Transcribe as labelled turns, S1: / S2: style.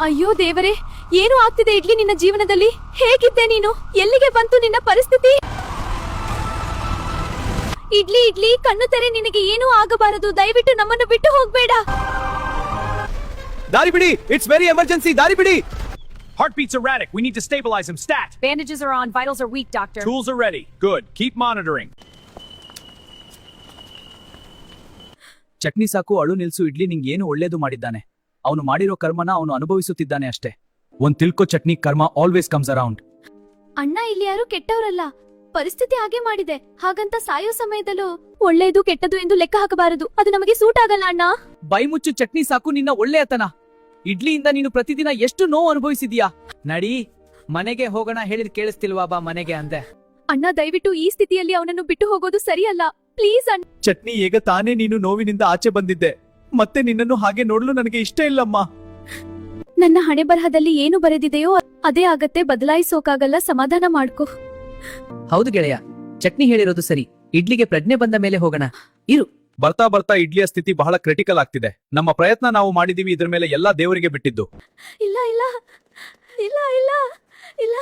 S1: ಅಯ್ಯೋ ದೇವರೇ, ಏನು ಆಗ್ತಿದೆ ಇಡ್ಲಿ ನಿನ್ನ ಜೀವನದಲ್ಲಿ? ಹೇಗಿದ್ದೆ ನೀನು? ಎಲ್ಲಿಗೆ ಬಂತು ನಿನ್ನ ಪರಿಸ್ಥಿತಿ? ಇಡ್ಲಿ ಇಡ್ಲಿ, ಕಣ್ಣು ತೆರೆ, ನಿನಗೆ ಏನೂ ಆಗಬಾರದು. ದಯವಿಟ್ಟು ನಮ್ಮನ್ನು ಬಿಟ್ಟು ಹೋಗ್ಬೇಡ.
S2: ದಾರಿ ಬಿಡಿ, ಇಟ್ಸ್ ವೆರಿ ಎಮರ್ಜೆನ್ಸಿ, ದಾರಿ ಬಿಡಿ.
S3: Heartbeat's erratic. We need to stabilize him. Stat.
S1: Bandages are on. Vitals are weak, doctor.
S3: Tools are ready. Good. Keep monitoring.
S2: Chutney ಸಾಕು, ಅಳು ನಿಲ್ಸು. ಇಡ್ಲಿ ನಿಂಗೆ ಏನು ಒಳ್ಳೇದು ಮಾಡಿದ್ದಾನೆ. ಅವನು ಮಾಡಿರೋ ಕರ್ಮನ ಅವನು ಅನುಭವಿಸುತ್ತಿದ್ದಾನೆ ಅಷ್ಟೇ. ಒಂದ್ ತಿಳ್ಕೊ ಚಟ್ನಿ, ಕರ್ಮ ಆಲ್ವೇಸ್ ಕಮ್ಸ್ ಅರೌಂಡ್.
S1: ಅಣ್ಣ, ಇಲ್ಲಿ ಯಾರು ಕೆಟ್ಟವರಲ್ಲ. ಪರಿಸ್ಥಿತಿ ಹಾಗೆ ಮಾಡಿದೆ. ಹಾಗಂತ ಸಾಯೋ ಸಮಯದಲ್ಲೂ ಒಳ್ಳೇದು ಕೆಟ್ಟದು ಎಂದು ಲೆಕ್ಕ ಹಾಕಬಾರದು. ಅದು ನಮಗೆ ಸೂಟ್ ಆಗಲ್ಲ ಅಣ್ಣ.
S2: ಬೈ ಮುಚ್ಚು ಚಟ್ನಿ ಸಾಕು, ನಿನ್ನ ಒಳ್ಳೆಯತನ. ಇಡ್ಲಿಯಿಂದ ನೀನು ಪ್ರತಿದಿನ ಎಷ್ಟು ನೋವು ಅನುಭವಿಸಿದೀಯಾ. ನಡಿ ಮನೆಗೆ ಹೋಗೋಣ. ಹೇಳಿದ್ ಕೇಳಿಸ್ತಿಲ್ವಾ? ಬಾ ಮನೆಗೆ ಅಂದೆ.
S1: ಅಣ್ಣ, ದಯವಿಟ್ಟು ಈ ಸ್ಥಿತಿಯಲ್ಲಿ ಅವನನ್ನು ಬಿಟ್ಟು ಹೋಗೋದು ಸರಿಯಲ್ಲ. ಪ್ಲೀಸ್ ಅಣ್ಣ.
S2: ಚಟ್ನಿ, ಈಗ ತಾನೇ ನೀನು ನೋವಿನಿಂದ ಆಚೆ ಬಂದಿದ್ದೆ. ಮತ್ತೆ ನಿನ್ನನ್ನು ಹಾಗೆ ನೋಡಲು ನನಗೆ ಇಷ್ಟ ಇಲ್ಲಮ್ಮ.
S1: ನನ್ನ ಹಣೆ ಬರಹದಲ್ಲಿ ಏನು ಬರೆದಿದೆಯೋ ಅದೇ ಆಗತ್ತೆ. ಬದಲಾಯಿಸೋಕಾಗಲ್ಲ. ಸಮಾಧಾನ ಮಾಡ್ಕೋ.
S4: ಹೌದು ಗೆಳೆಯ, ಚಟ್ನಿ ಹೇಳಿರೋದು ಸರಿ. ಇಡ್ಲಿಗೆ ಪ್ರಜ್ಞೆ ಬಂದ ಮೇಲೆ ಹೋಗೋಣ. ಇರು.
S2: ಬರ್ತಾ ಬರ್ತಾ ಇಡ್ಲಿಯ ಸ್ಥಿತಿ ಬಹಳ ಕ್ರಿಟಿಕಲ್ ಆಗ್ತಿದೆ. ನಮ್ಮ ಪ್ರಯತ್ನ ನಾವು ಮಾಡಿದೀವಿ, ಇದ್ರ ಮೇಲೆ ಎಲ್ಲಾ ದೇವರಿಗೆ ಬಿಟ್ಟಿದ್ದು.
S1: ಇಲ್ಲ ಇಲ್ಲ ಇಲ್ಲ ಇಲ್ಲ ಇಲ್ಲ.